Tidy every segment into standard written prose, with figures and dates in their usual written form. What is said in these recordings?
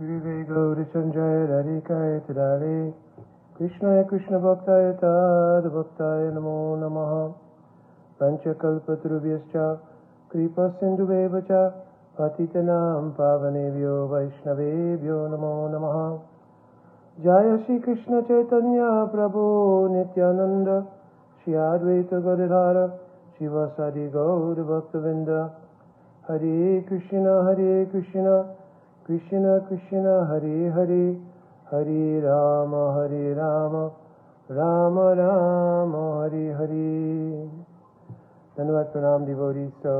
Guru Gauri Sanjaya Radhikaya Tadale Krishna Krishna Bhaktaya Tad Bhaktaya Namo Namaha Panchakalpatrubhyascha Kripa Sindhuvevacha Patitanam Pavanebhyo Vaishnavebhyo Namo Namaha Jaya Shri Krishna Chaitanya Prabhu Nityananda Shri Advaita Gadadhara Shivasadi Gaur Bhaktavinda Hare Krishna Krishna Krishna Hare Hare Hare Rama Rama Rama Hare Hare. Dandavat Pranam devotees. So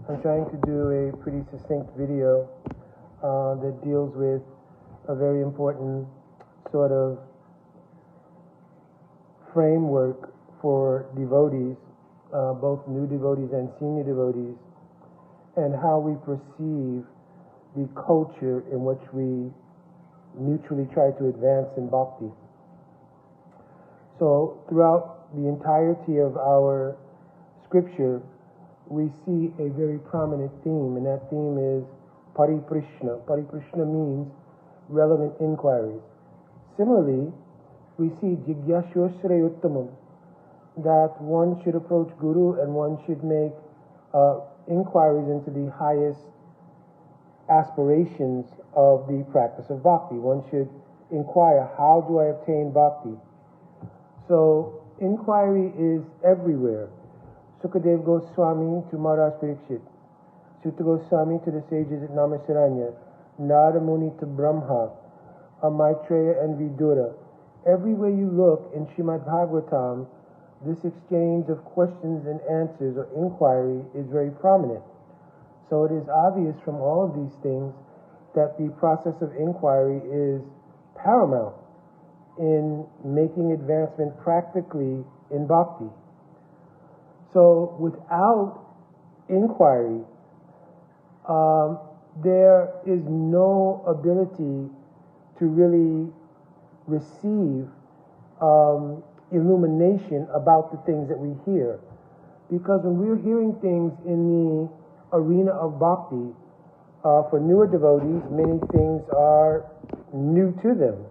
I'm trying to do a pretty succinct video that deals with a very important sort of framework for devotees, both new devotees and senior devotees, and how we perceive the culture in which we mutually try to advance in bhakti. So throughout the entirety of our scripture, we see a very prominent theme, and that theme is pariprishna. Pariprishna means relevant inquiries. Similarly, we see jigyashoshraya uttamam, that one should approach Guru and one should make inquiries into the highest aspirations of the practice of bhakti. One should inquire, how do I obtain bhakti? So inquiry is everywhere. Sukadev Goswami to Maharaj Parikshit, Sutta Goswami to the sages at Namasaranya, Narada Muni to Brahma, Maitreya and Vidura. Everywhere you look in Srimad Bhagavatam, this exchange of questions and answers or inquiry is very prominent. So it is obvious from all of these things that the process of inquiry is paramount in making advancement practically in bhakti. So without inquiry, there is no ability to really receive illumination about the things that we hear. Because when we're hearing things in the arena of bhakti, for newer devotees, many things are new to them.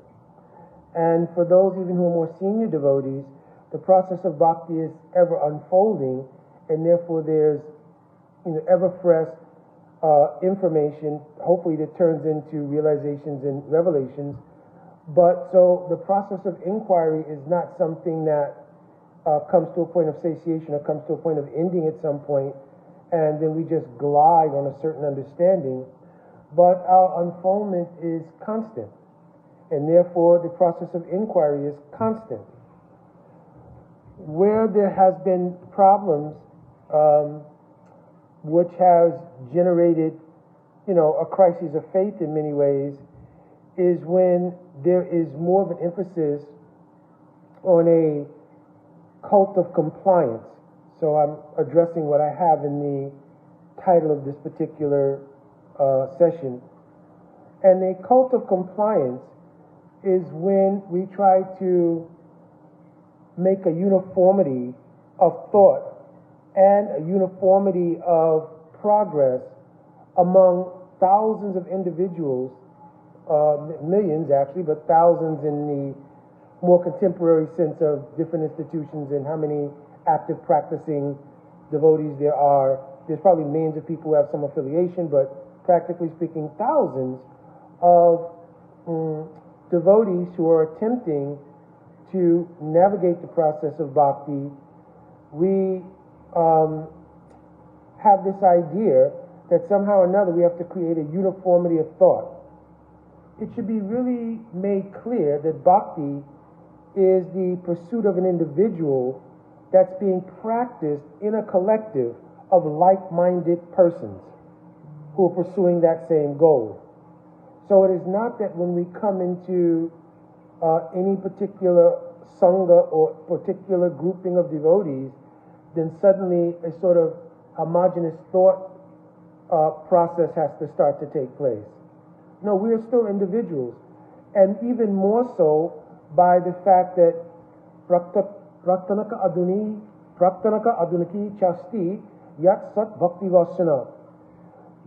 And for those even who are more senior devotees, the process of bhakti is ever unfolding, and therefore there's ever fresh information, hopefully that turns into realizations and revelations. But so the process of inquiry is not something that comes to a point of satiation or comes to a point of ending at some point, and then we just glide on a certain understanding. But our unfoldment is constant, and therefore the process of inquiry is constant. Where there has been problems, which has generated, a crisis of faith in many ways, is when there is more of an emphasis on a cult of compliance. So I'm addressing what I have in the title of this particular session. And a cult of compliance is when we try to make a uniformity of thought and a uniformity of progress among thousands of individuals, millions actually, but thousands in the more contemporary sense of different institutions and how many active practicing devotees there are. There's probably millions of people who have some affiliation, but practically speaking, thousands of devotees who are attempting to navigate the process of bhakti. We have this idea that somehow or another we have to create a uniformity of thought. It should be really made clear that bhakti is the pursuit of an individual that's being practiced in a collective of like-minded persons who are pursuing that same goal. So it is not that when we come into any particular sangha or particular grouping of devotees, then suddenly a sort of homogeneous thought process has to start to take place. No, we are still individuals, and even more so by the fact that praktanaka adunaki chasti yat sat bhakti vasana.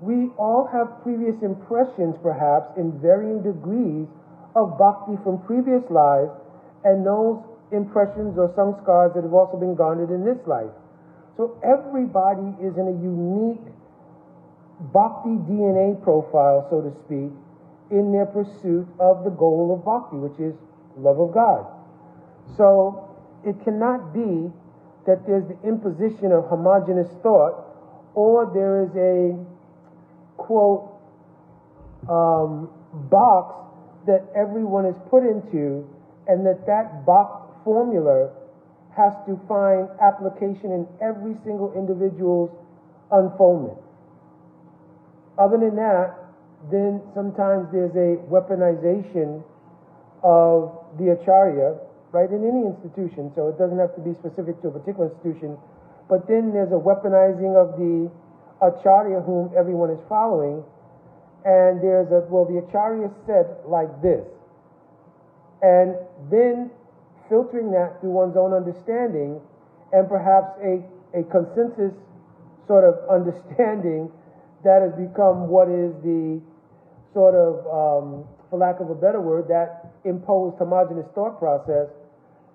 we all have previous impressions, perhaps, in varying degrees of bhakti from previous lives, and those impressions or samskars that have also been garnered in this life. So everybody is in a unique bhakti DNA profile, so to speak, in their pursuit of the goal of bhakti, which is love of God. So it cannot be that there's the imposition of homogeneous thought, or there is a, quote, box that everyone is put into, and that box formula has to find application in every single individual's unfoldment. Other than that, then sometimes there's a weaponization of the acharya, right, in any institution. So it doesn't have to be specific to a particular institution, but then there's a weaponizing of the acharya whom everyone is following, and there's a, well, the acharya said like this, and then filtering that through one's own understanding, and perhaps a consensus sort of understanding that has become what is the sort of, for lack of a better word, that imposed homogeneous thought process.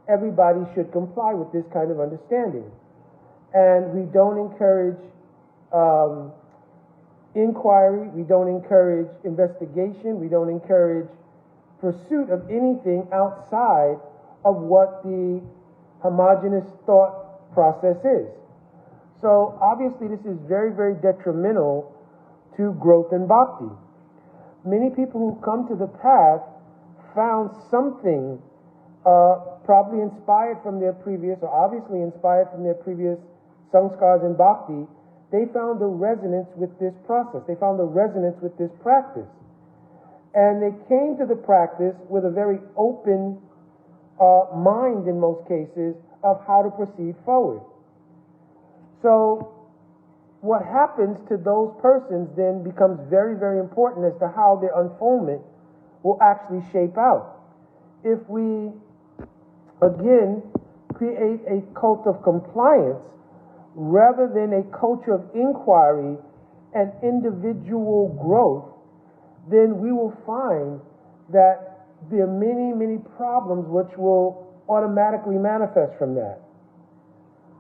Everybody should comply with this kind of understanding. And we don't encourage inquiry, we don't encourage investigation, we don't encourage pursuit of anything outside of what the homogeneous thought process is. So obviously this is very, very detrimental to growth in bhakti. Many people who come to the path found something probably inspired from their previous, or obviously inspired from their previous samskars in bhakti. They found a resonance with this process. They found a resonance with this practice. And they came to the practice with a very open mind in most cases of how to proceed forward. So what happens to those persons then becomes very, very important as to how their unfoldment will actually shape out. If we, again, create a cult of compliance rather than a culture of inquiry and individual growth, then we will find that there are many, many problems which will automatically manifest from that.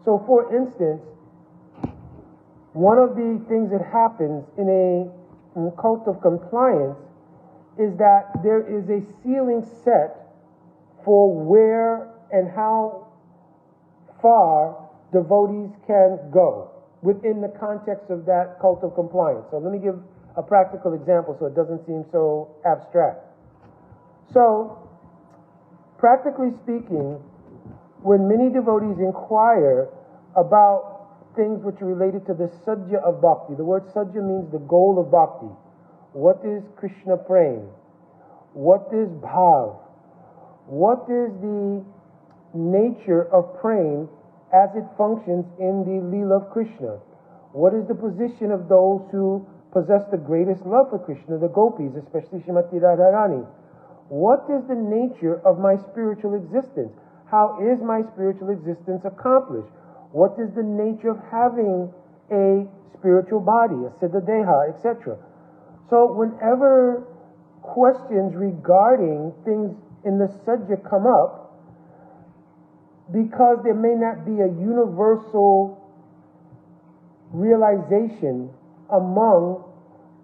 So, for instance, one of the things that happens in a cult of compliance is that there is a ceiling set for where and how far devotees can go within the context of that cult of compliance. So let me give a practical example so it doesn't seem so abstract. So, practically speaking, when many devotees inquire about things which are related to the sadhya of bhakti, the word sadhya means the goal of bhakti. What is Krishna prema? What is bhav? What is the nature of prema as it functions in the Leela of Krishna? What is the position of those who possess the greatest love for Krishna, the gopis, especially Srimati Radharani? What is the nature of my spiritual existence? How is my spiritual existence accomplished? What is the nature of having a spiritual body, a siddha deha, etc.? So whenever questions regarding things in the sadhya come up, because there may not be a universal realization among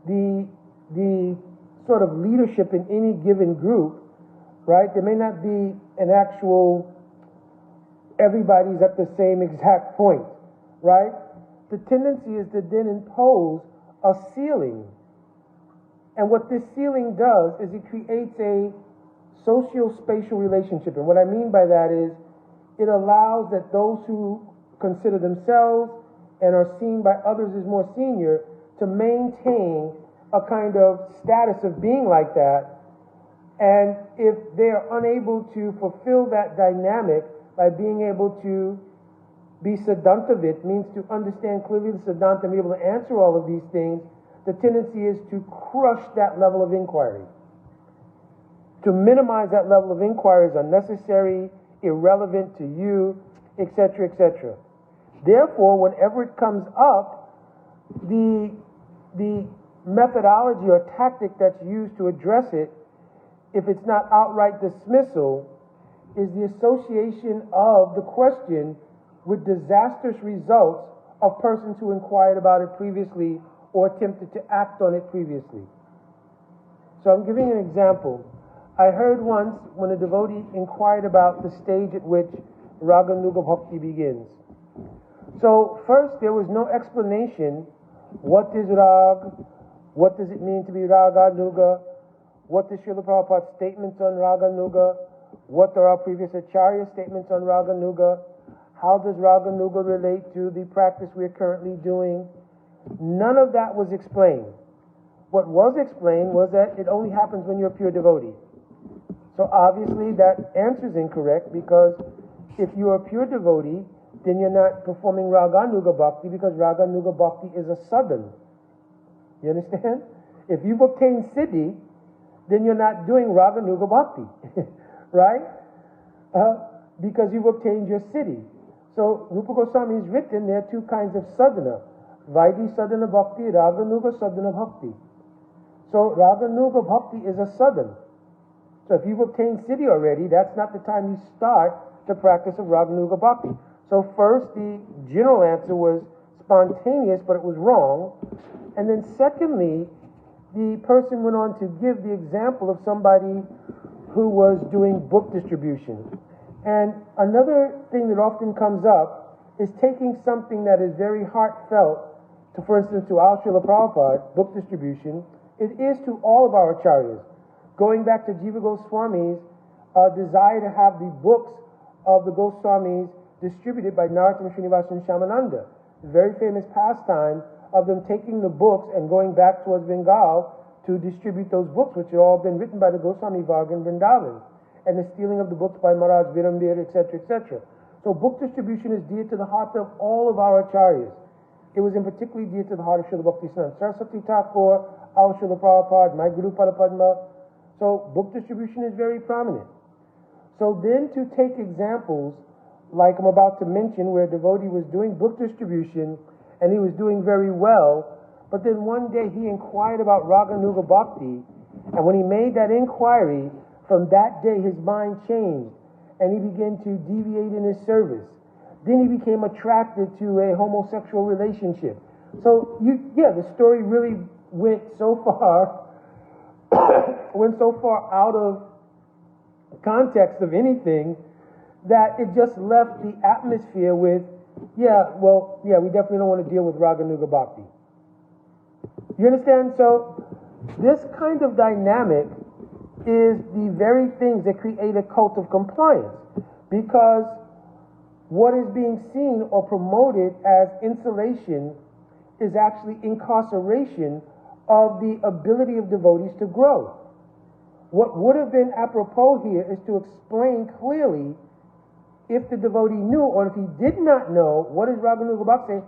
the sort of leadership in any given group, right? There may not be an actual everybody's at the same exact point, right? The tendency is to then impose a ceiling. And what this ceiling does is it creates a socio-spatial relationship. And what I mean by that is it allows that those who consider themselves and are seen by others as more senior to maintain a kind of status of being like that. And if they are unable to fulfill that dynamic by being able to be siddhantavit, means to understand clearly the siddhanta and be able to answer all of these things, the tendency is to crush that level of inquiry. To minimize that level of inquiry is unnecessary, irrelevant to you, etc., etc. Therefore, whenever it comes up, the the methodology or tactic that's used to address it, if it's not outright dismissal, is the association of the question with disastrous results of persons who inquired about it previously or attempted to act on it previously. So I'm giving an example. I heard once when a devotee inquired about the stage at which Raga Nuga Bhakti begins. So first there was no explanation. What is Rag? What does it mean to be Raga Nuga? What is Srila Prabhupada's statements on Raga Nuga? What are our previous Acharya statements on Raga Nuga? How does Raga Nuga relate to the practice we're currently doing? None of that was explained. What was explained was that it only happens when you're a pure devotee. So obviously that answer is incorrect, because if you're a pure devotee, then you're not performing Raga Nuga Bhakti, because Raga Nuga Bhakti is a sadhana. You understand? If you've obtained Siddhi, then you're not doing Raga Nuga Bhakti. Right? Because you've obtained your Siddhi. So Rupa Goswami has written there are two kinds of sadhana. Vaidhi sadhana bhakti, Raga Nuga sadhana bhakti. So Raga Nuga Bhakti is a sadhana. So if you've obtained Siddhi already, that's not the time you start the practice of Raga Nuga Bhakti. So first, the general answer was spontaneous, but it was wrong. And then secondly, the person went on to give the example of somebody who was doing book distribution. And another thing that often comes up is taking something that is very heartfelt, to, for instance, to our Srila Prabhupada, book distribution. It is to all of our acharyas. Going back to Jiva Goswami's desire to have the books of the Goswamis distributed by Narottam Srinivasa and Shamananda. The very famous pastime of them taking the books and going back towards Bengal to distribute those books, which have all been written by the Goswami Varga in Vrindavan, and the stealing of the books by Maharaj Virambir, etc., etc. So book distribution is dear to the heart of all of our acharyas. It was in particularly dear to the heart of Srila Bhaktisiddhanta Saraswati Thakur, our Srila Prabhupada, my Guru Padma. So book distribution is very prominent. So then to take examples like I'm about to mention, where a devotee was doing book distribution and he was doing very well, but then one day he inquired about Raga Nuga Bhakti, and when he made that inquiry, from that day his mind changed and he began to deviate in his service. Then he became attracted to a homosexual relationship. So the story really went so far out of context of anything, that it just left the atmosphere with, we definitely don't want to deal with Raga Nuga Bhakti. You understand? So this kind of dynamic is the very things that create a cult of compliance, because what is being seen or promoted as insulation is actually incarceration of the ability of devotees to grow. What would have been apropos here is to explain clearly, if the devotee knew, or if he did not know, what is Raga Nuga Bhakti,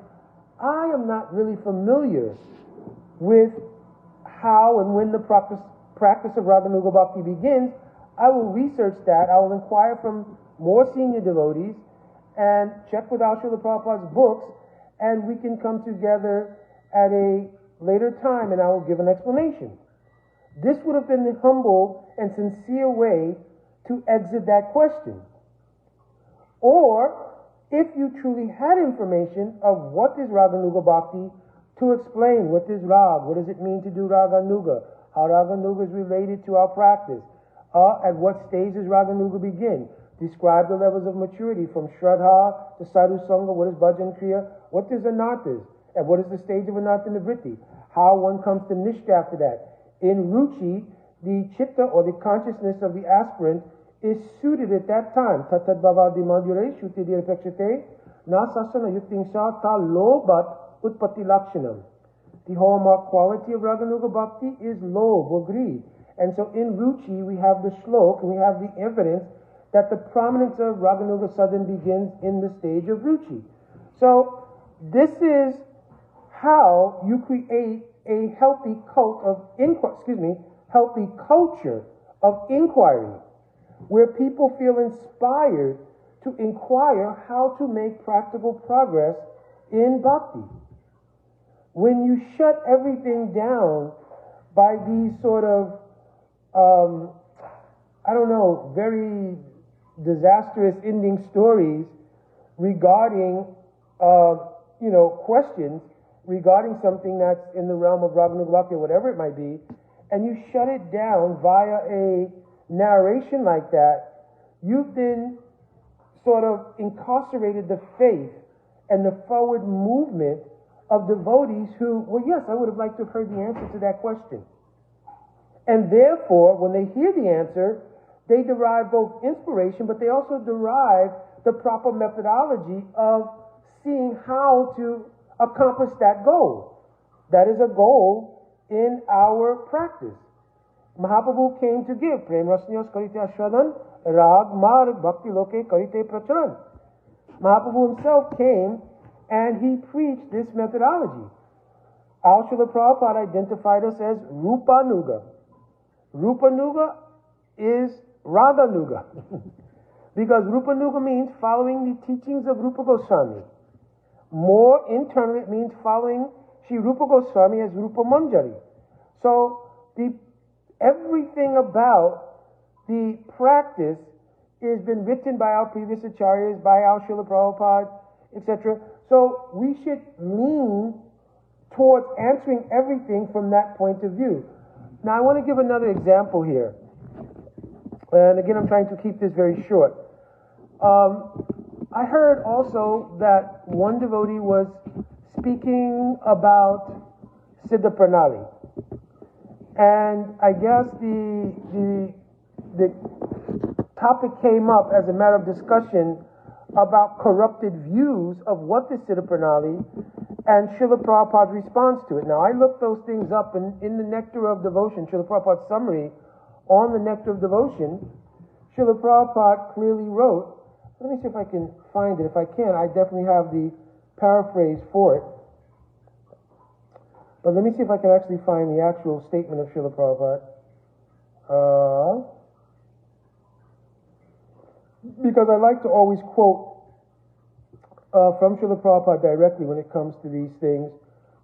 I am not really familiar with how and when the practice of Raga Nuga Bhakti begins. I will research that. I will inquire from more senior devotees and check with our Srila Prabhupada's books, and we can come together at a later time and I will give an explanation. This would have been the humble and sincere way to exit that question. Or, if you truly had information of what is Raga Nuga Bhakti, to explain what is Rag, what does it mean to do Raga Nuga, how Raga Nuga is related to our practice, at what stage does Raga Nuga begin, describe the levels of maturity from Shraddha to Sadhu Sangha, what is Bhajan Kriya, what is Anarthas, and what is the stage of Anartha Nivritti, how one comes to Nishta after that. In Ruchi, the chitta or the consciousness of the aspirant is suited at that time. Tatat bhavadi madhyure shuti dirapekshate na sasana yuktingsha ta lobat utpatti lakshanam. The hallmark quality of Raga Nuga Bhakti is lob or greed. And so in Ruchi we have the shlok, and we have the evidence that the prominence of Raga Nuga Sadhan begins in the stage of Ruchi. So this is how you create a healthy healthy culture of inquiry, where people feel inspired to inquire how to make practical progress in bhakti. when you shut everything down by these sort of, I don't know, very disastrous ending stories regarding, questions regarding something that's in the realm of Raganuga Bhakti or whatever it might be, and you shut it down via a narration like that, you've then sort of incarcerated the faith and the forward movement of devotees who, well, yes, I would have liked to have heard the answer to that question. And therefore, when they hear the answer, they derive both inspiration, but they also derive the proper methodology of seeing how to accomplish that goal. That is a goal in our practice. Mahaprabhu came to give Prem Rasniyos Karite Ashwadan Rag Marg Bhakti Loke Karite Pracharan. Mahaprabhu himself came and he preached this methodology. Our Srila Prabhupada identified us as Rupanuga. Rupanuga is Raganuga. Because Rupanuga means following the teachings of Rupa Goswami. More internally, it means following Sri Rupa Goswami as Rupa Manjari. So everything about the practice has been written by our previous acharyas, by our Srila Prabhupada, etc. So we should lean towards answering everything from that point of view. Now I want to give another example here. And again, I'm trying to keep this very short. I heard also that one devotee was speaking about Siddha Pranali. And I guess the topic came up as a matter of discussion about corrupted views of what is Siddha Pranali and Srila Prabhupada's response to it. Now, I looked those things up in the Nectar of Devotion, Srila Prabhupada's summary on the Nectar of Devotion. Srila Prabhupada clearly wrote, let me see if I can find it. If I can, I definitely have the paraphrase for it. But let me see if I can actually find the actual statement of Srila Prabhupada. Because I like to always quote from Srila Prabhupada directly when it comes to these things,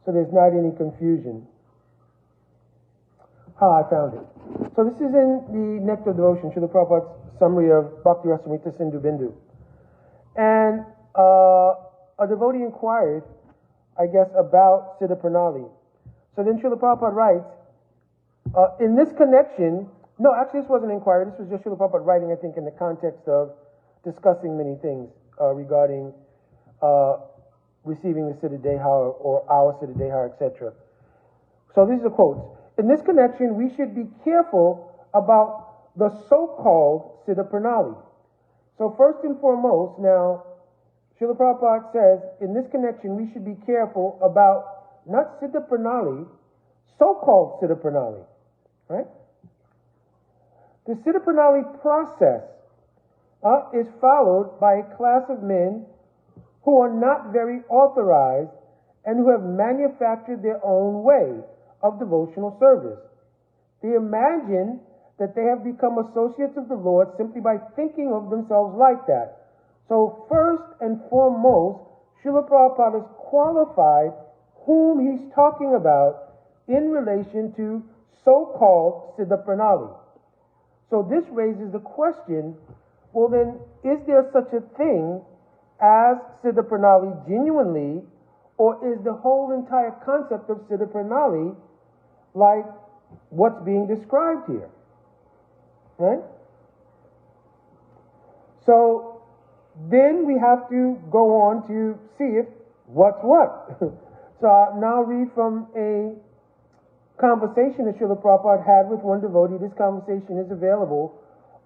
so there's not any confusion. I found it. So this is in the Nectar of Devotion, Srila Prabhupada's summary of Bhakti Rasamrita Sindhu Bindu. And a devotee inquired, I guess, about Siddha Pranali. So then Srila Prabhupada writes, in this connection, no, actually this wasn't an inquiry, this was just Srila Prabhupada writing, I think, in the context of discussing many things regarding receiving the Siddha Dehar or our Siddha Dehar, etc. So these are quotes. In this connection, we should be careful about the so-called Siddha Pranali. So first and foremost, now, Srila Prabhupada says, in this connection, we should be careful about not Siddha Pranali, so-called Siddha Pranali, right? The Siddha Pranali process is followed by a class of men who are not very authorized and who have manufactured their own way of devotional service. They imagine that they have become associates of the Lord simply by thinking of themselves like that. So first and foremost, Srila Prabhupada has qualified whom he's talking about in relation to so-called Siddha Pranali. So this raises the question, well then, is there such a thing as Siddha Pranali genuinely, or is the whole entire concept of Siddha Pranali like what's being described here? Right? So then we have to go on to see if what's what. So I'll now read from a conversation that Srila Prabhupada had with one devotee. This conversation is available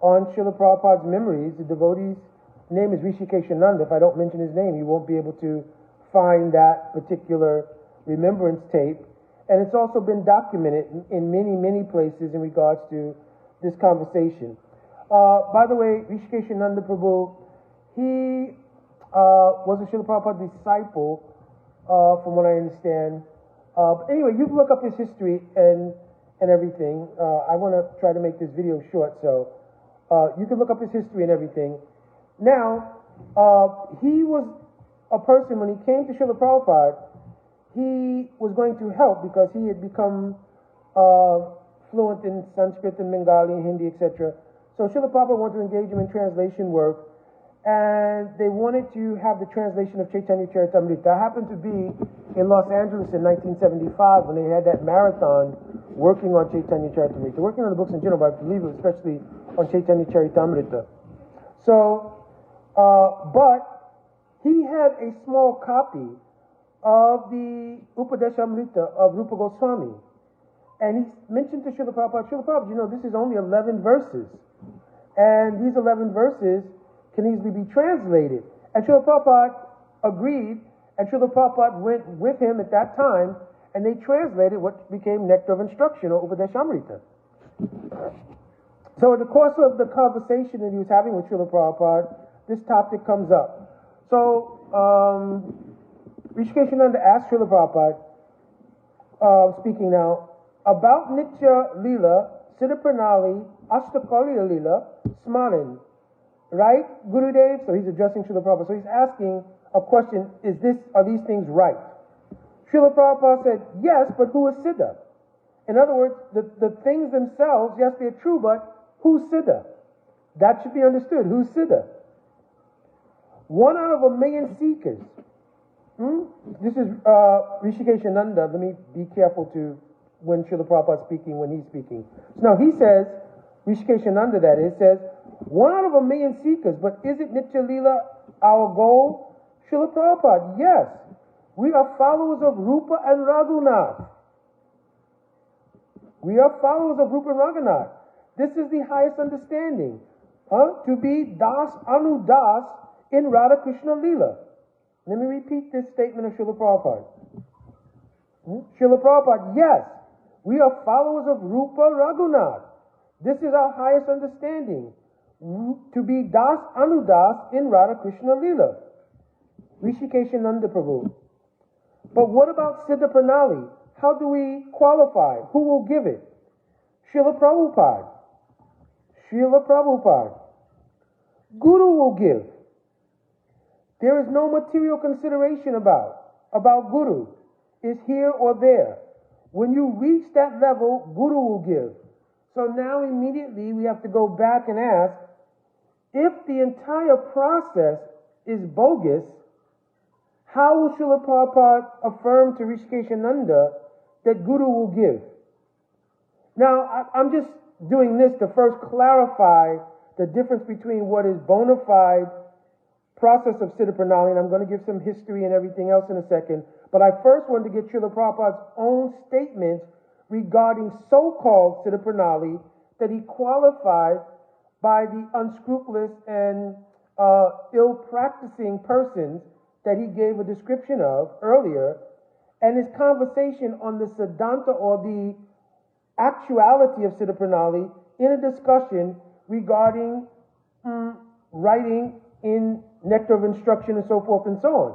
on Srila Prabhupada's memories. The devotee's name is Rishikeshananda. If I don't mention his name, you won't be able to find that particular remembrance tape. And it's also been documented in many, many places in regards to this conversation. By the way, Rishikeshananda Prabhu, he was a Srila Prabhupada disciple, from what I understand. But anyway, you can look up his history and everything. I want to try to make this video short, so you can look up his history and everything. Now, he was a person, when he came to Srila Prabhupada, he was going to help because he had become fluent in Sanskrit and Bengali and Hindi, etc. So Srila Prabhupada wanted to engage him in translation work, and they wanted to have the translation of Chaitanya Charitamrita. I happened to be in Los Angeles in 1975 when they had that marathon working on Chaitanya Charitamrita, working on the books in general, but I believe it was especially on Chaitanya Charitamrita. So, but he had a small copy of the Upadeshamrita of Rupa Goswami. And he mentioned to Srila Prabhupada, you know, this is only 11 verses. And these 11 verses can easily be translated. And Srila Prabhupada agreed, and Srila Prabhupada went with him at that time, and they translated what became Nectar of Instruction, or Upadeshamrita. So in the course of the conversation that he was having with Srila Prabhupada, this topic comes up. So, Rishikeshananda asked Srila Prabhupada, speaking now, about Nitya Lila, Siddha Pranali, Ashtakaliya Lila, Smaran, right? Gurudev, so he's addressing Srila Prabhupada. So he's asking a question, are these things right? Srila Prabhupada said, yes, but who is Siddha? In other words, the things themselves, yes, they're true, but who's Siddha? That should be understood. Who's Siddha? 1 out of 1,000,000 seekers. This is Rishikeshananda. Let me be careful to when Srila Prabhupada is speaking, when he's speaking. So now he says, Rishikeshananda that is, says, 1 out of 1,000,000 seekers, but is it Nitya Lila our goal? Srila Prabhupada, yes. We are followers of Rupa and Raghunath. We are followers of Rupa and Raghunath. This is the highest understanding. To be Das Anu Das in Radha Krishna Lila. Let me repeat this statement of Srila Prabhupada. Srila Prabhupada, yes, we are followers of Rupa Raghunath. This is our highest understanding. To be Das Anu Das in Radha Krishna Lila. Rishikeshananda Prabhu. But what about Siddha Pranali? How do we qualify? Who will give it? Srila Prabhupada. Srila Prabhupada. Guru will give. There is no material consideration about Guru. Is here or there. When you reach that level, Guru will give. So now immediately we have to go back and ask, if the entire process is bogus, how will Srila Prabhupada affirm to Rishikeshananda that Guru will give? Now, I'm just doing this to first clarify the difference between what is bona fide process of Siddha Pranali, and I'm going to give some history and everything else in a second, but I first wanted to get Srila Prabhupada's own statements regarding so-called Siddha Pranali that he qualified by the unscrupulous and ill-practicing persons that he gave a description of earlier, and his conversation on the Siddhanta or the actuality of Siddha Pranali in a discussion regarding writing in Nectar of Instruction and so forth and so on,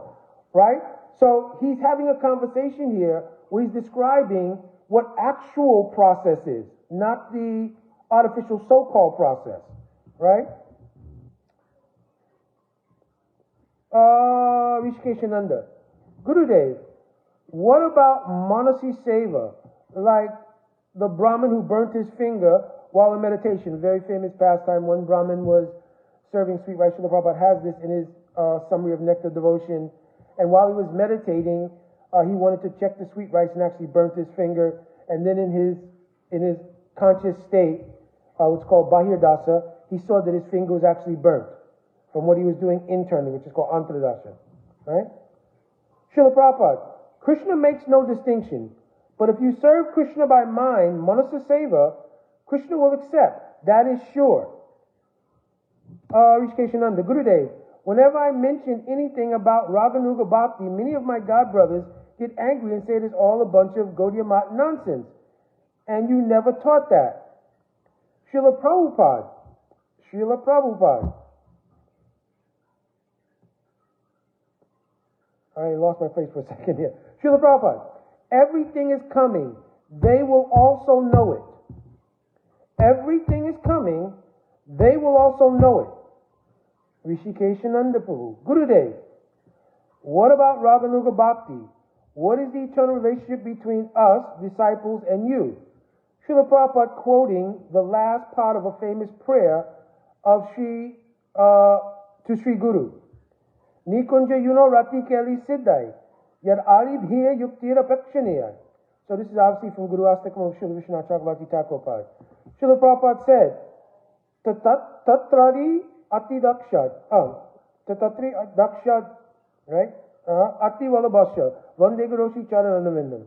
right? So he's having a conversation here where he's describing what actual process is, not the artificial so-called process, right? Rishikeshananda. Gurudev, what about Manasi Seva, like the Brahmin who burnt his finger while in meditation? A very famous pastime. One Brahmin was serving sweet rice. Srila Prabhupada has this in his summary of Nectar Devotion. And while he was meditating, he wanted to check the sweet rice and actually burnt his finger. And then in his conscious state, what's called Bahir Dasa, he saw that his finger was actually burnt from what he was doing internally, which is called Antradasha. Right? Srila Prabhupada, Krishna makes no distinction, but if you serve Krishna by mind, Manasa Seva, Krishna will accept. That is sure. Rishikeshananda, Gurudev, whenever I mention anything about Raganuga Bhakti, many of my god brothers get angry and say it is all a bunch of Gaudiya Mat nonsense. And you never taught that. Srila Prabhupada. Srila Prabhupada. I lost my place for a second here. Srila Prabhupada. Everything is coming. They will also know it. Everything is coming. They will also know it. Rishikeshananda Prabhu. Gurudev. What about Raganuga Bhakti? What is the eternal relationship between us, disciples, and you? Srila Prabhupada quoting the last part of a famous prayer of to Sri Guru. Nikunja yuno rati keli siddhai, yad ali bhiya yuktira pakshaniyai. So this is obviously from Guru Astakam of Srila Vishwanath Chakravarti Thakur Prabhupada. Srila Prabhupada said, Tatrari ati dakshad. Tatri dakshad, right? Ati valabhasya. Vande Guroshi charanandavindam.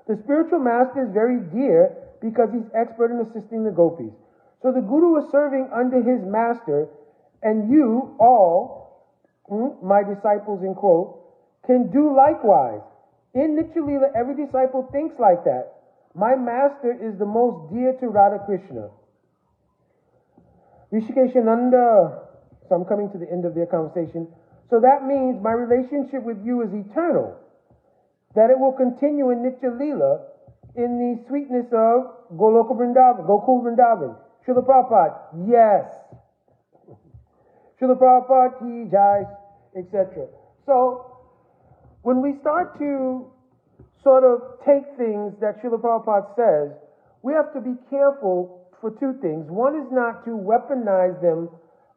The spiritual master is very dear because he's expert in assisting the gopis. So the Guru is serving under his master, and you all, my disciples in quote, can do likewise. In Nitya Leela, every disciple thinks like that. My master is the most dear to Radha Krishna. Rishikeshananda, so I'm coming to the end of their conversation. So that means my relationship with you is eternal. That it will continue in Nitya Leela in the sweetness of Goloka Vrindavan, Gokul Vrindavan. Srila Prabhupada, yes. Srila Prabhupada ki jai, etc. So, when we start to sort of take things that Srila Prabhupada says, we have to be careful for two things. One is not to weaponize them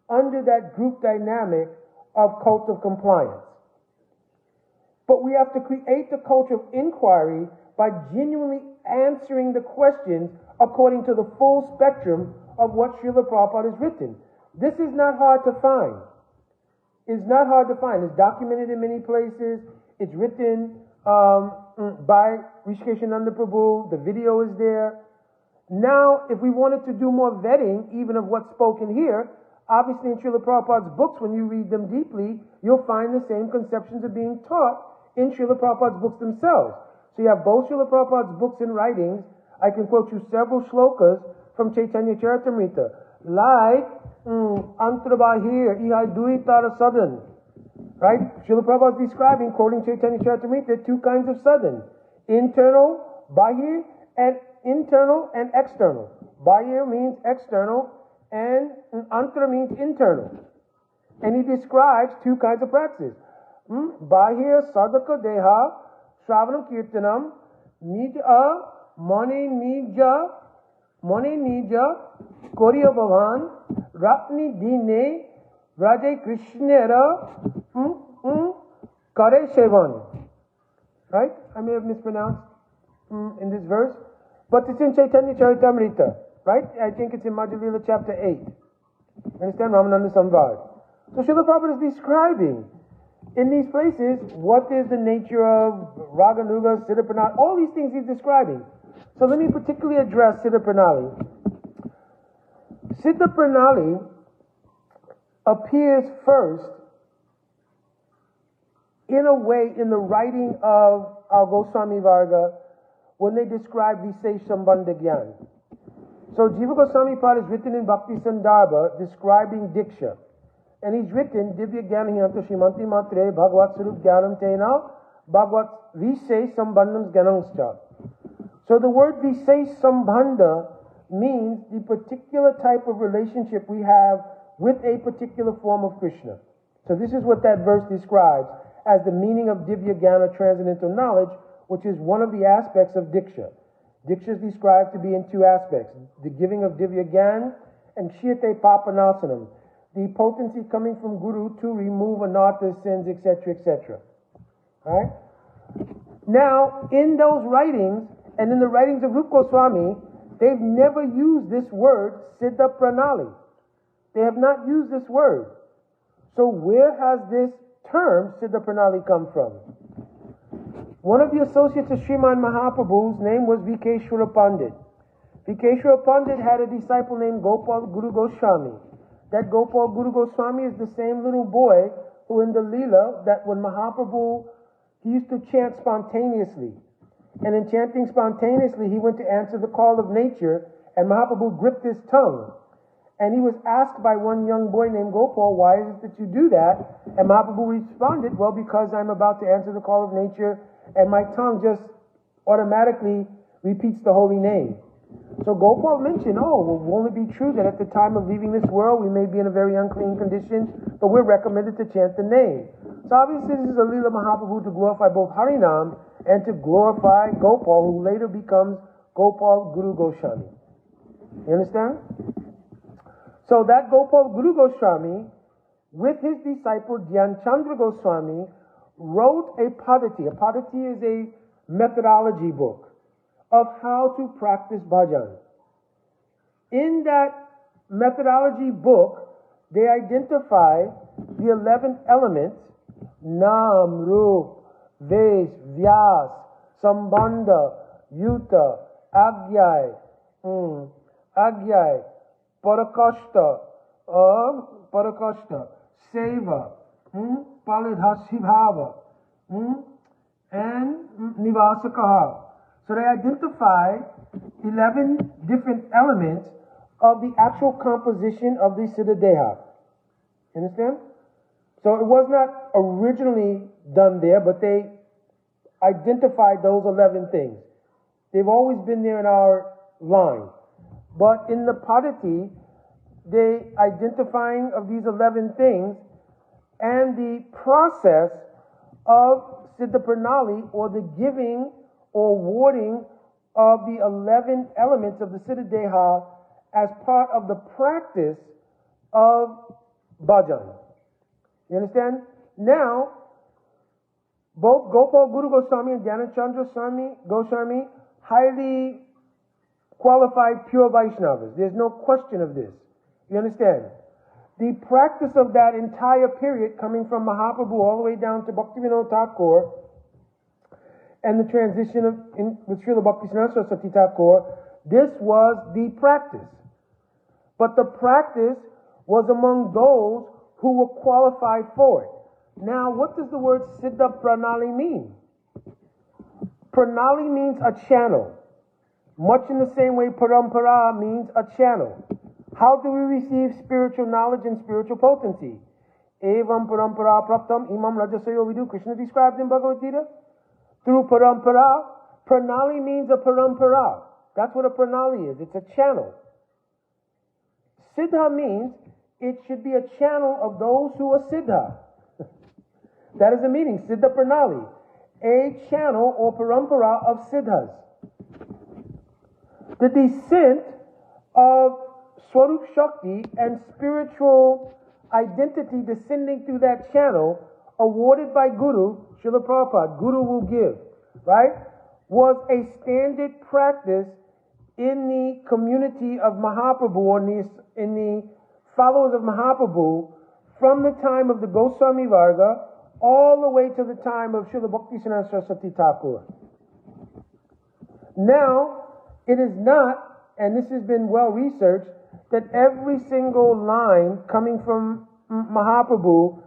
under that group dynamic of cult of compliance. But we have to create the culture of inquiry by genuinely answering the questions according to the full spectrum of what Srila Prabhupada has written. This is not hard to find. It's not hard to find. It's documented in many places. It's written by Rishikeshananda Prabhu. The video is there. Now, if we wanted to do more vetting, even of what's spoken here, obviously in Srila Prabhupada's books, when you read them deeply, you'll find the same conceptions are being taught in Srila Prabhupada's books themselves. So you have both Srila Prabhupada's books and writings. I can quote you several shlokas from Chaitanya Charitamrita, like Antrabahir, Ihai Duitara Sadhan. Right? Srila Prabhupada is describing, quoting Chaitanya Charitamrita, two kinds of sadhan. Internal, Bahir, and internal and external. Bahir means external, and Antra means internal. And he describes two kinds of practices. Bahir sadhaka deha, Shravanam Kirtanam, Nija, Mone Nija, Koriya Bhavan, Ratni Dine, Raja Krishnera, Kare Shevan. Right? I may have mispronounced in this verse, but it's in Chaitanya Charitamrita. Right? I think it's in Madhya Leela chapter 8. Understand? Ramananda Samvad. So Srila Prabhupada is describing in these places what is the nature of Raganuga, Siddha Pranali, all these things he's describing. So let me particularly address Siddha Pranali. Siddha Pranali appears first in a way in the writing of our Goswami Varga when they describe Visesh Sambandha Gyan. So Jiva Goswami Pad is written in Bhakti Sandarbha describing Diksha. And he's written Divya Gyanahiyanta Shimanti Matre Bhagavad Sarup Gyanam Tena Bhagavad Visesh Sambandham Ganangscha. So the word Visesh Sambandha means the particular type of relationship we have with a particular form of Krishna. So this is what that verse describes as the meaning of Divya Gyana, transcendental knowledge, which is one of the aspects of Diksha. Diksha is described to be in two aspects, the giving of Divya Gyan and Kshiyate Papanasanam, the potency coming from Guru to remove anartha, sins, etc., etc. Alright? Now, in those writings, and in the writings of Rupa Goswami, they've never used this word, Siddha Pranali. They have not used this word. So where has this term, Siddha Pranali, come from? One of the associates of Sriman Mahaprabhu's name was Vikeshwara Pandit. Vikeshwara Pandit had a disciple named Gopal Guru Goswami. That Gopal Guru Goswami is the same little boy who in the Leela, that when Mahaprabhu, he used to chant spontaneously. And in chanting spontaneously, he went to answer the call of nature, and Mahaprabhu gripped his tongue. And he was asked by one young boy named Gopal, why is it that you do that? And Mahaprabhu responded, well, because I'm about to answer the call of nature, and my tongue just automatically repeats the holy name. So Gopal mentioned, won't it be true that at the time of leaving this world, we may be in a very unclean condition, but we're recommended to chant the name. So obviously this is a Leela Mahaprabhu to glorify both Harinam and to glorify Gopal, who later becomes Gopal Guru Goswami. You understand? So that Gopal Guru Goswami, with his disciple Dhyan Chandra Goswami, wrote a Padati. A Padati is a methodology book of how to practice bhajan. In that methodology book, they identify the 11 elements: Nam, Rup, Ves, Vyas, Sambandha, Yuta, Agyay, Parakashta, Seva, Palidhasibhava, and Nivasakaha. So they identify 11 different elements of the actual composition of the Siddha Deha. Understand? So it was not originally done there, but they identified those 11 things. They've always been there in our line. But in the Padati, the identifying of these 11 things and the process of Siddha Pranali, or the giving or awarding of the 11 elements of the Siddha Deha as part of the practice of bhajan. You understand? Now, both Gopal Guru Goswami and Dhyanachandra Goswami, highly qualified pure Vaishnavas. There's no question of this. You understand? The practice of that entire period, coming from Mahaprabhu all the way down to Bhaktivinoda Thakur, and the transition with Srila Bhaktisiddhanta Saraswati Thakur, this was the practice. But the practice was among those who were qualified for it. Now, what does the word Siddha Pranali mean? Pranali means a channel, much in the same way Parampara means a channel. How do we receive spiritual knowledge and spiritual potency? Evam Parampara Praptam Imam Rajasayo Vidu, Krishna described in Bhagavad Gita. Through Parampara, Pranali means a Parampara. That's what a Pranali is. It's a channel. Siddha means it should be a channel of those who are Siddha. That is the meaning, Siddha Pranali. A channel or Parampara of Siddhas. The descent of Swarup Shakti and spiritual identity descending through that channel, awarded by Guru, Srila Prabhupada, Guru will give, right, was a standard practice in the community of Mahaprabhu, or in the followers of Mahaprabhu, from the time of the Goswami Varga all the way to the time of Srila Bhaktisiddhanta Saraswati Thakur. Now, it is not, and this has been well researched, that every single line coming from Mahaprabhu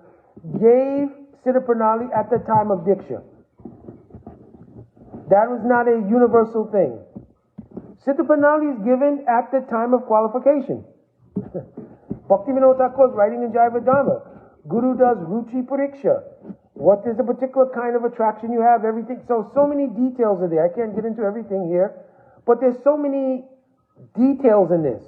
gave Siddha Pranali at the time of Diksha. That was not a universal thing. Siddha Pranali is given at the time of qualification. Bhaktivinoda Thakur is writing in Jaiva Dharma. Guru does Ruchi Pariksha. What is the particular kind of attraction you have, everything. So many details are there. I can't get into everything here. But there's so many details in this.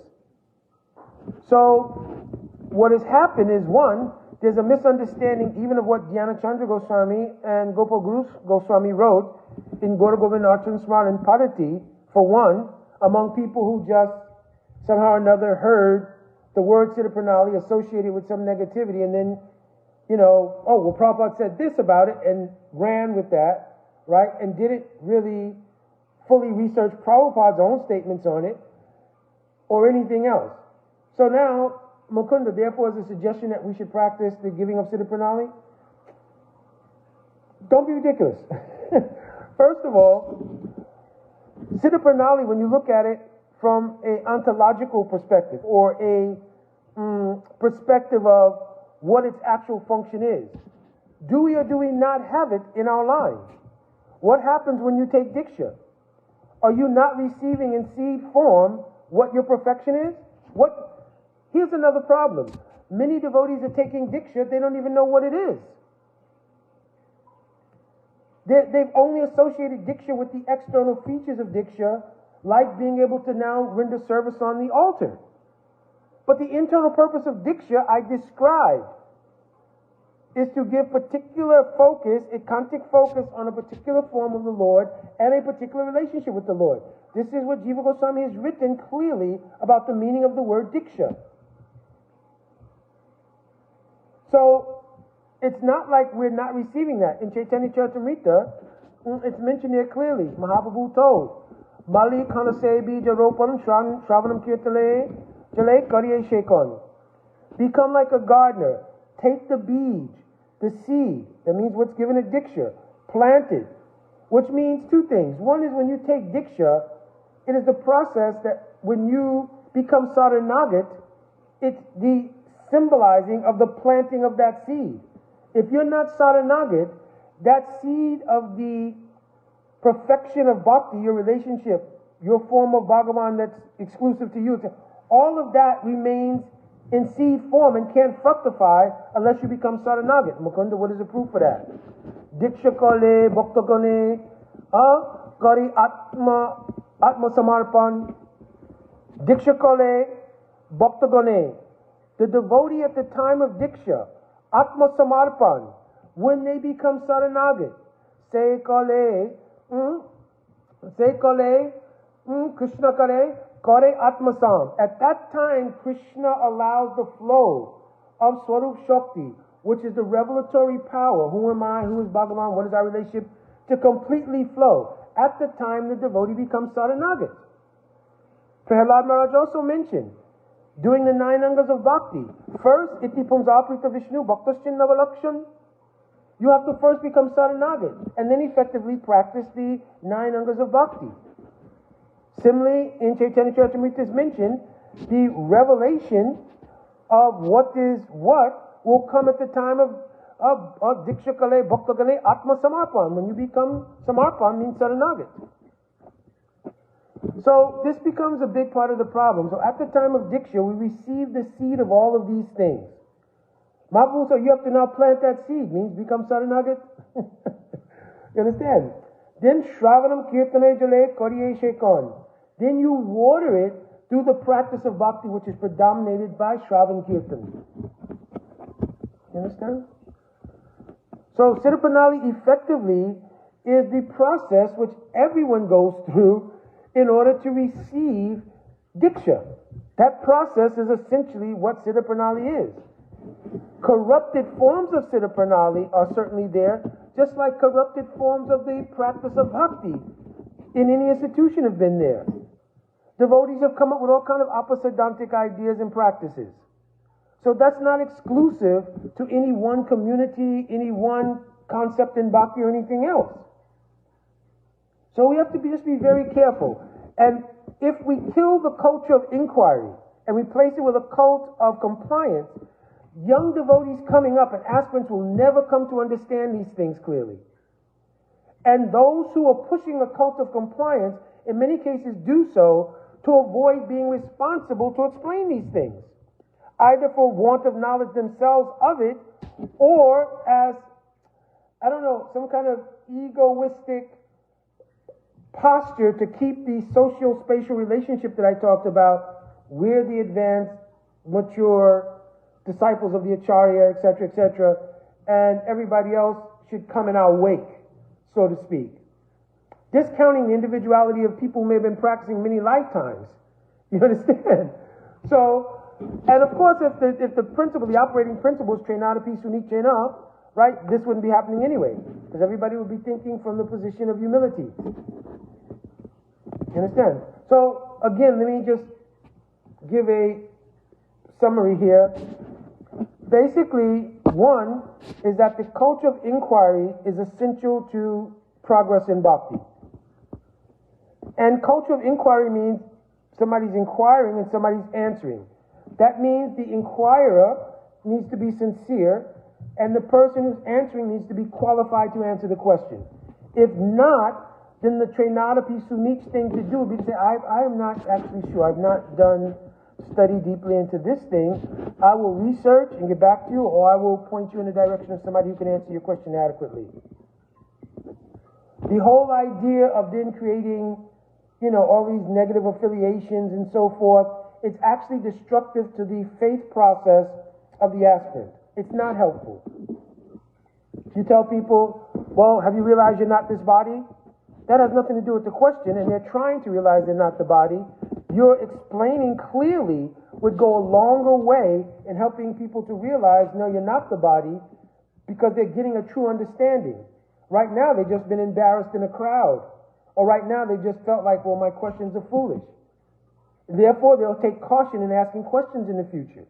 So what has happened is, one, there's a misunderstanding even of what Dhyanachandra Goswami and Gopal Guru Goswami wrote in Gaura Govinda Archan Smar and Padati, for one, among people who just somehow or another heard the word Siddha Pranali associated with some negativity, and then, oh, well, Prabhupada said this about it, and ran with that, right, and didn't really fully research Prabhupada's own statements on it, or anything else. So now, Mukunda, therefore, is a suggestion that we should practice the giving of Siddha Pranali? Don't be ridiculous. First of all, Siddha Pranali, when you look at it from an ontological perspective, or a perspective of what its actual function is, do we or do we not have it in our lives? What happens when you take Diksha? Are you not receiving in seed form what your perfection is? Here's another problem. Many devotees are taking Diksha, they don't even know what it is. They've only associated Diksha with the external features of Diksha, like being able to now render service on the altar. But the internal purpose of Diksha I described. is to give particular focus, ekantic focus on a particular form of the Lord and a particular relationship with the Lord. This is what Jiva Goswami has written clearly about the meaning of the word Diksha. So, it's not like we're not receiving that. In Chaitanya Charitamrita, it's mentioned here clearly. Mahaprabhu told, Mali Kanasebi Jaropan Shravanam Kirtale Jale Karye Shekon. Become like a gardener. Take the beej, the seed, that means what's given a Diksha, plant it, which means two things. One is when you take Diksha, it is the process that when you become Saranagat, it's the symbolizing of the planting of that seed. If you're not Saranagat, that seed of the perfection of bhakti, your relationship, your form of Bhagavan that's exclusive to you, all of that remains in seed form and can't fructify unless you become Saranagat. Mukunda, what is the proof for that? Diksha kale, bhakta gane, kari atma samarpan. Diksha kale, bhakta gane. The devotee at the time of Diksha, atma samarpan, when they become Saranagat, say kale, Krishna kare, Kare Atmasam. At that time, Krishna allows the flow of Swarup Shakti, which is the revelatory power. Who am I? Who is Bhagavan? What is our relationship? To completely flow. At the time, the devotee becomes Saranagat. Prahlad Maharaj also mentioned, doing the 9 angas of bhakti. First, Iti Pumsaprita Vishnu Bhaktaschin Navalakshan. You have to first become Saranagat, and then effectively practice the 9 angas of bhakti. Similarly, in Chaitanya Charitamrita is mentioned, the revelation of what is what will come at the time of Diksha Kale, Bhakta Kale, Atma Samarpan. When you become Samarpan means Saranagat. So this becomes a big part of the problem. So at the time of Diksha, we receive the seed of all of these things. Mahaprabhu said, you have to now plant that seed, means become Saranagat. You understand? Then Shravanam Kirtane Jale Kariye Shekon. Then you water it through the practice of bhakti, which is predominated by Shravan Kirtan. You understand? So Siddha effectively is the process which everyone goes through in order to receive Diksha. That process is essentially what Siddha is. Corrupted forms of Siddha are certainly there, just like corrupted forms of the practice of bhakti in any institution have been there. Devotees have come up with all kinds of apasiddhantic ideas and practices. So that's not exclusive to any one community, any one concept in bhakti or anything else. So we have to just be very careful. And if we kill the culture of inquiry and replace it with a cult of compliance, young devotees coming up and aspirants will never come to understand these things clearly. And those who are pushing a cult of compliance, in many cases do so to avoid being responsible to explain these things, either for want of knowledge themselves of it, or as, I don't know, some kind of egoistic posture to keep the social-spatial relationship that I talked about. We're the advanced, mature disciples of the Acharya, etc., and everybody else should come in our wake, so to speak. Discounting the individuality of people who may have been practicing many lifetimes. You understand? So, and of course, if the principle, the operating principle is Trenadapi Sunichena, right, this wouldn't be happening anyway, because everybody would be thinking from the position of humility. You understand? So, again, let me just give a summary here. Basically, one is that the culture of inquiry is essential to progress in bhakti. And culture of inquiry means somebody's inquiring and somebody's answering. That means the inquirer needs to be sincere and the person who's answering needs to be qualified to answer the question. If not, then the Trenadapi Sunich thing to do would be to say, I am not actually sure. I've not done study deeply into this thing. I will research and get back to you, or I will point you in the direction of somebody who can answer your question adequately. The whole idea of then creating, all these negative affiliations and so forth, it's actually destructive to the faith process of the aspirant. It's not helpful. You tell people, well, have you realized you're not this body? That has nothing to do with the question, and they're trying to realize they're not the body. Your explaining clearly would go a longer way in helping people to realize, no, you're not the body, because they're getting a true understanding. Right now, they've just been embarrassed in a crowd. Or right now, they just felt like, well, my questions are foolish. Therefore, they'll take caution in asking questions in the future.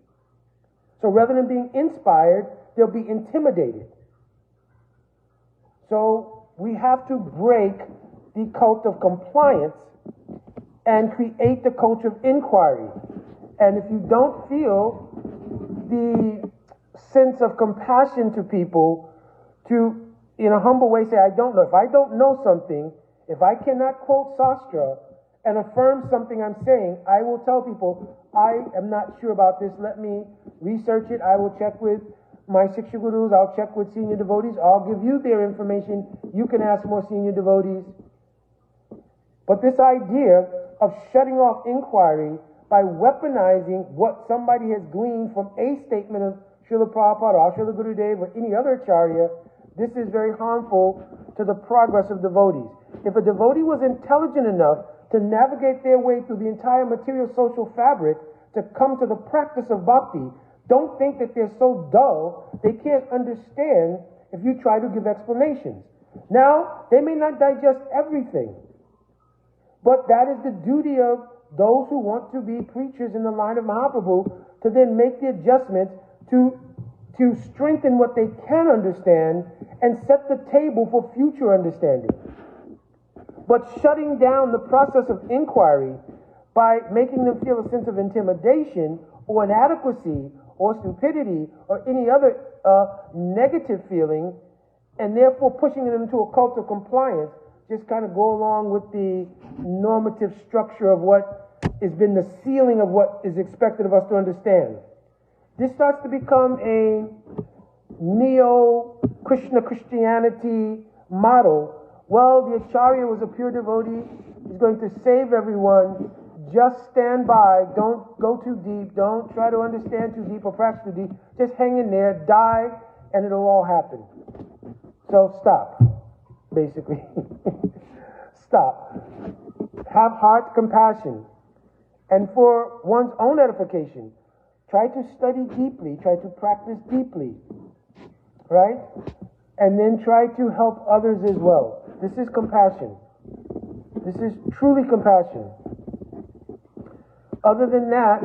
So rather than being inspired, they'll be intimidated. So we have to break the cult of compliance and create the culture of inquiry. And if you don't feel the sense of compassion to people, to, in a humble way, say, I don't know. If I don't know something, if I cannot quote Sastra and affirm something I'm saying, I will tell people, I am not sure about this. Let me research it. I will check with my Shiksha Gurus. I'll check with senior devotees. I'll give you their information. You can ask more senior devotees. But this idea of shutting off inquiry by weaponizing what somebody has gleaned from a statement of Srila Prabhupada or Srila Gurudev or any other acharya, this is very harmful to the progress of devotees. If a devotee was intelligent enough to navigate their way through the entire material social fabric to come to the practice of bhakti, don't think that they're so dull they can't understand if you try to give explanations. Now, they may not digest everything, but that is the duty of those who want to be preachers in the line of Mahaprabhu, to then make the adjustments to strengthen what they can understand and set the table for future understanding. But shutting down the process of inquiry by making them feel a sense of intimidation or inadequacy or stupidity or any other negative feeling, and therefore pushing them into a cult of compliance, just kind of go along with the normative structure of what has been the ceiling of what is expected of us to understand. This starts to become a neo-Krishna Christianity model. Well, the Acharya was a pure devotee. He's going to save everyone. Just stand by. Don't go too deep. Don't try to understand too deep or practice too deep. Just hang in there, die, and it'll all happen. So stop, basically. Stop. Have heart compassion. And for one's own edification, try to study deeply. Try to practice deeply. Right? And then try to help others as well. This is compassion. This is truly compassion. Other than that,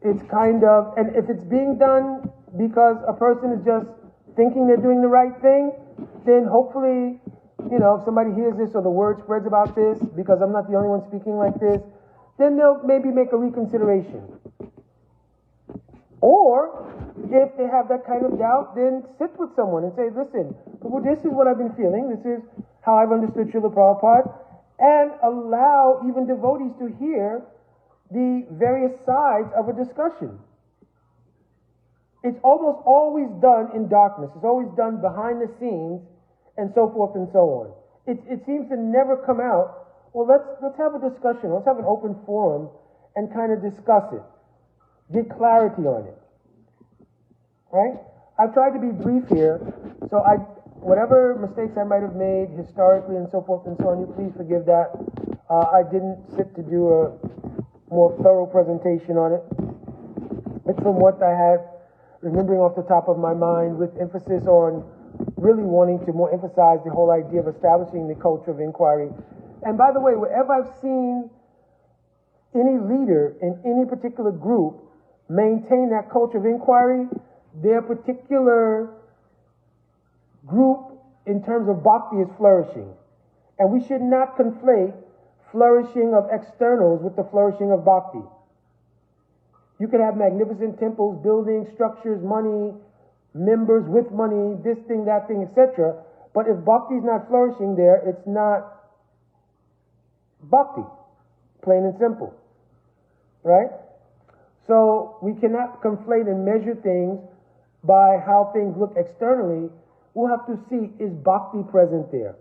it's kind of, and if it's being done because a person is just thinking they're doing the right thing, then hopefully, if somebody hears this or the word spreads about this, because I'm not the only one speaking like this, then they'll maybe make a reconsideration. Or, if they have that kind of doubt, then sit with someone and say, listen, well, this is what I've been feeling, this is how I've understood Srila Prabhupada, and allow even devotees to hear the various sides of a discussion. It's almost always done in darkness. It's always done behind the scenes, and so forth and so on. It seems to never come out. Well, let's have a discussion. Let's have an open forum and kind of discuss it. Get clarity on it. Right? I've tried to be brief here, so whatever mistakes I might have made historically and so forth and so on, you please forgive that. I didn't sit to do a more thorough presentation on it. It's from what I have, remembering off the top of my mind, with emphasis on really wanting to more emphasize the whole idea of establishing the culture of inquiry. And by the way, wherever I've seen any leader in any particular group maintain that culture of inquiry, their particular group in terms of bhakti is flourishing. And we should not conflate flourishing of externals with the flourishing of bhakti. You could have magnificent temples, buildings, structures, money, members with money, this thing, that thing, etc. But if bhakti is not flourishing there, it's not bhakti, plain and simple. Right? So we cannot conflate and measure things by how things look externally. We'll have to see, is bhakti present there?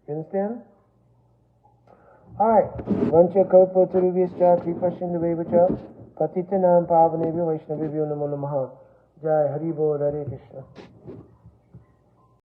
You understand? Alright. Vancha kalpa tarubhyascha kripa sindhuvevacha patitanam pavanebhyo vaishnavebhyo namo namaha. Jai Hari Bol, Hare Krishna.